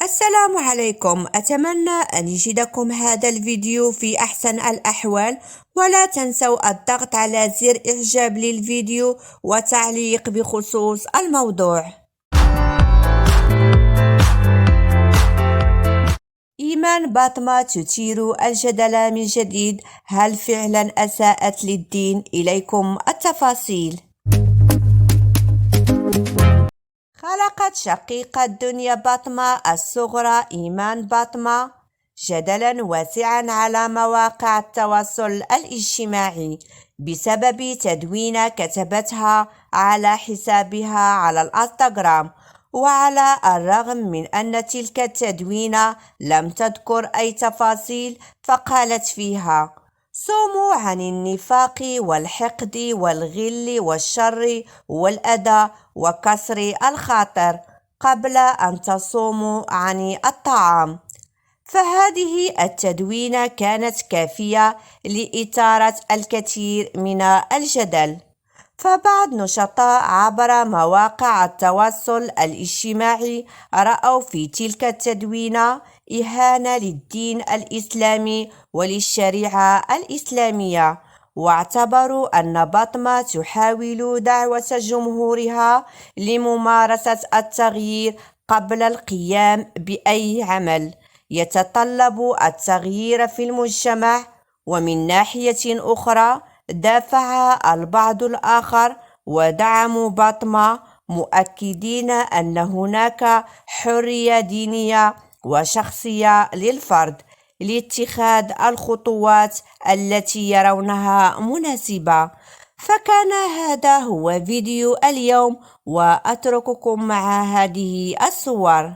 السلام عليكم. أتمنى أن يجدكم هذا الفيديو في أحسن الأحوال، ولا تنسوا الضغط على زر إعجاب للفيديو وتعليق بخصوص الموضوع. إيمان باطمة تثير الجدل من جديد، هل فعلا أساءت للدين؟ إليكم التفاصيل. خلقت شقيقة دنيا باطمة الصغرى إيمان باطمة جدلا واسعا على مواقع التواصل الاجتماعي بسبب تدوين كتبتها على حسابها على الانستغرام، وعلى الرغم من أن تلك التدوينة لم تذكر أي تفاصيل، فقالت فيها: صوموا عن النفاق والحقد والغل والشر والأذى وكسر الخاطر قبل أن تصوموا عن الطعام. فهذه التدوينة كانت كافية لإثارة الكثير من الجدل، فبعض نشطاء عبر مواقع التواصل الاجتماعي رأوا في تلك التدوينة إهانة للدين الإسلامي وللشريعة الإسلامية، واعتبروا أن باطمة تحاول دعوة جمهورها لممارسة التغيير قبل القيام بأي عمل يتطلب التغيير في المجتمع. ومن ناحية أخرى، دافع البعض الآخر ودعموا باطمة، مؤكدين أن هناك حرية دينية وشخصية للفرد لاتخاذ الخطوات التي يرونها مناسبة. فكان هذا هو فيديو اليوم، وأترككم مع هذه الصور.